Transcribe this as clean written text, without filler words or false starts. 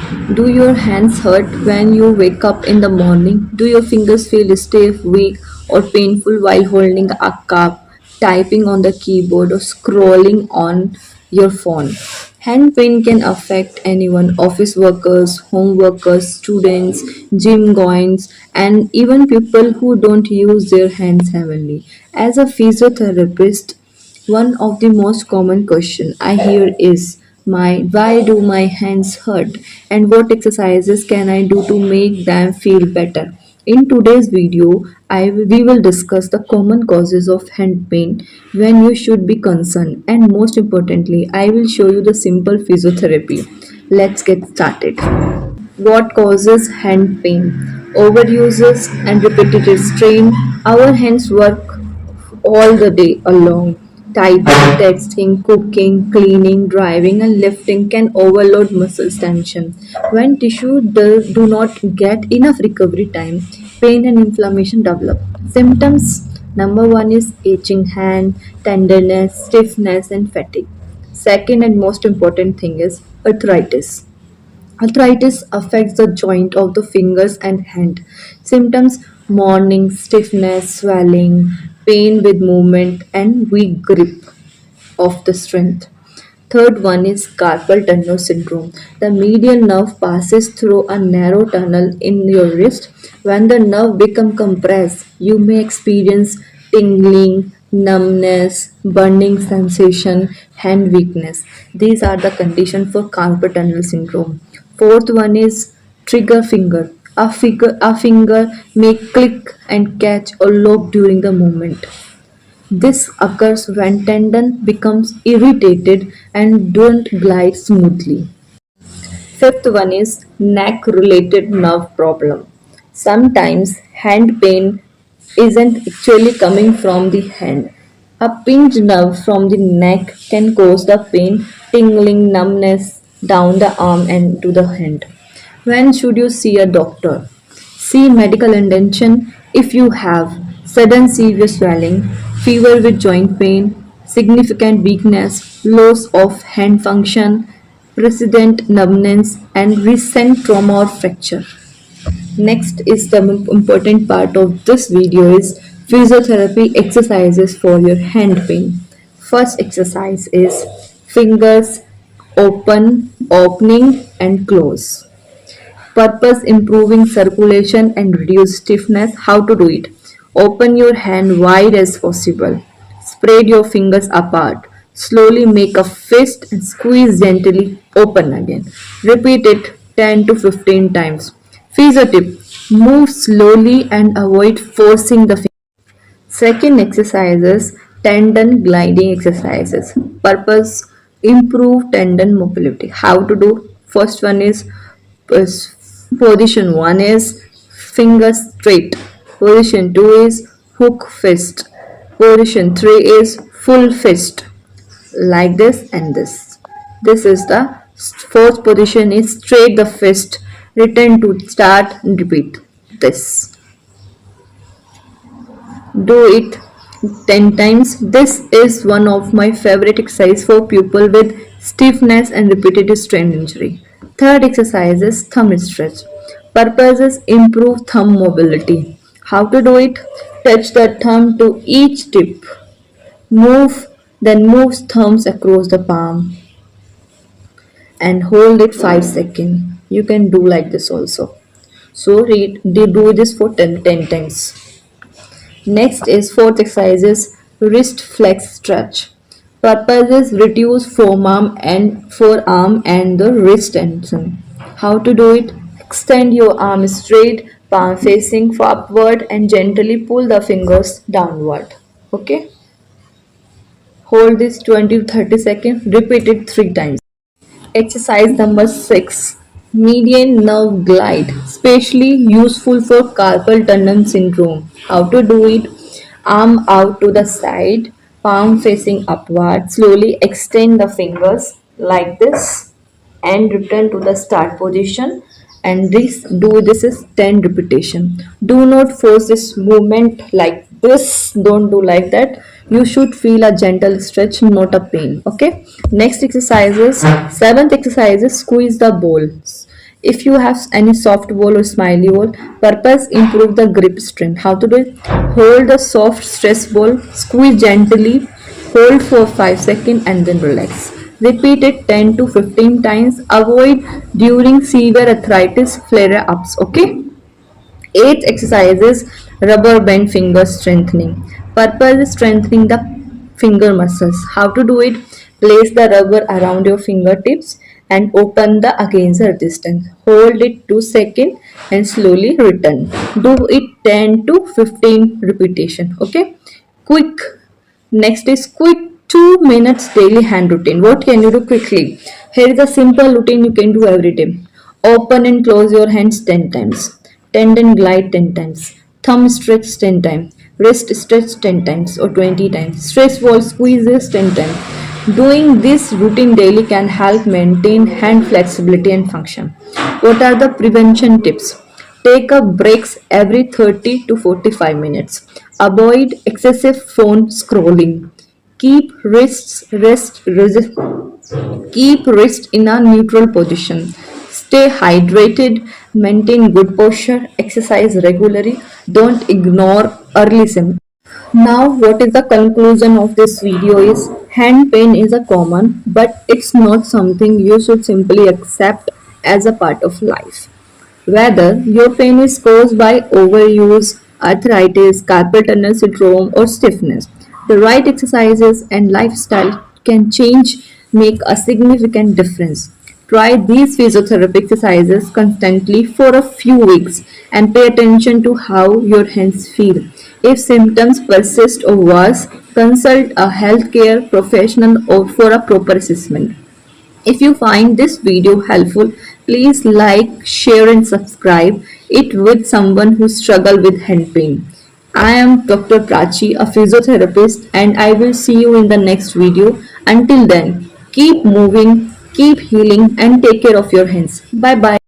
Do your hands hurt when you wake up in the morning? Do your fingers feel stiff, weak, or painful while holding a cup, typing on the keyboard, or scrolling on your phone? Hand pain can affect anyone office workers, home workers, students, gym goers, and even people who don't use their hands heavily. As a physiotherapist, one of the most common question I hear is my why do my hands hurt and what exercises can I do to make them feel better. In today's video, we will discuss the common causes of hand pain when you should be concerned and most importantly, I will show you the simple physiotherapy. Let's get started. What causes hand pain? Overuses and repetitive strain. Our hands work all the day along. Typing, texting, cooking, cleaning, driving, and lifting can overload muscle tension. When do not get enough recovery time, pain and inflammation develop. Symptoms number one is itching hand, tenderness, stiffness, and fatigue. Second and most important thing is arthritis. Arthritis affects the joint of the fingers and hand. Symptoms morning stiffness, swelling, pain with movement, and weak grip of the strength. Third one is carpal tunnel syndrome. The medial nerve passes through a narrow tunnel in your wrist. When the nerve becomes compressed, you may experience tingling, numbness, burning sensation, hand weakness. These are the conditions for carpal tunnel syndrome. Fourth one is trigger finger. A finger may click and catch or lock during the movement. This occurs when tendon becomes irritated and don't glide smoothly. Fifth one is neck related nerve problem. Sometimes hand pain isn't actually coming from the hand. A pinched nerve from the neck can cause the pain, tingling, numbness down the arm and to the hand. When should you see a doctor? See medical attention if you have sudden severe swelling, fever with joint pain, significant weakness, loss of hand function, persistent numbness, and recent trauma or fracture. Next is the important part of this video is physiotherapy exercises for your hand pain. First exercise is fingers opening and close. Purpose improving circulation and reduce stiffness. How to do it? Open your hand wide as possible. Spread your fingers apart. Slowly make a fist and squeeze gently open again. Repeat it 10 to 15 times. Physio tip. Move slowly and avoid forcing the fingers. Second exercise is tendon gliding exercises. Purpose improve tendon mobility. How to do? First one is position 1 is finger straight. Position 2 is hook fist. Position 3 is full fist. Like this and this. This is the fourth position is straight the fist. Return to start and repeat this. Do it 10 times. This is one of my favorite exercise for people with stiffness and repetitive strain injury. Third exercise is thumb stretch. Purpose is improve thumb mobility. How to do it? Touch the thumb to each tip. Move, then move thumbs across the palm and hold it 5 seconds. You can do like this also. So they do this for 10 times. Next is fourth exercise is wrist flex stretch. Purpose is reduce forearm and the wrist tension. How to do it? Extend your arm straight, palm facing upward and gently pull the fingers downward. Okay? Hold this 20 to 30 seconds. Repeat it 3 times. Exercise number 6. Median nerve glide, especially useful for carpal tunnel syndrome. How to do it? Arm out to the side, palm facing upward. Slowly extend the fingers like this and return to the start position. And this is 10 repetition. Do not force this movement like this. Don't do like that. You should feel a gentle stretch, not a pain. Okay. Next exercise is seventh exercise is squeeze the balls. If you have any soft ball or smiley ball, purpose improve the grip strength. How to do it? Hold the soft stress ball, squeeze gently, hold for 5 seconds and then relax. Repeat it 10 to 15 times. Avoid during severe arthritis flare ups. Okay. Eighth exercise is rubber band finger strengthening. Purpose is strengthening the finger muscles. How to do it? Place the rubber around your fingertips and open the against the resistance. Hold it 2 seconds and slowly return. Do it 10 to 15 repetition. Okay. Quick. Next is quick 2 minutes daily hand routine. What can you do quickly? Here is a simple routine you can do every day. Open and close your hands 10 times. Tendon glide 10 times. Thumb stretch 10 times. Wrist stretch 10 times or 20 times. Stretch ball squeezes 10 times. Doing this routine daily can help maintain hand flexibility and function. What are the prevention tips? Take a breaks every 30 to 45 minutes. Avoid excessive phone scrolling. Keep keep wrist in a neutral position. Stay hydrated, maintain good posture, exercise regularly. Don't ignore early symptoms. Now, what is the conclusion of this video is hand pain is a common, but it's not something you should simply accept as a part of life. Whether your pain is caused by overuse, arthritis, carpal tunnel syndrome, or stiffness, the right exercises and lifestyle can make a significant difference. Try these physiotherapy exercises constantly for a few weeks and pay attention to how your hands feel. If symptoms persist or worse, consult a healthcare professional or for a proper assessment. If you find this video helpful, please like, share and subscribe it with someone who struggle with hand pain. I am Dr. Prachi, a physiotherapist, and I will see you in the next video. Until then, keep moving, keep healing and take care of your hands. Bye bye.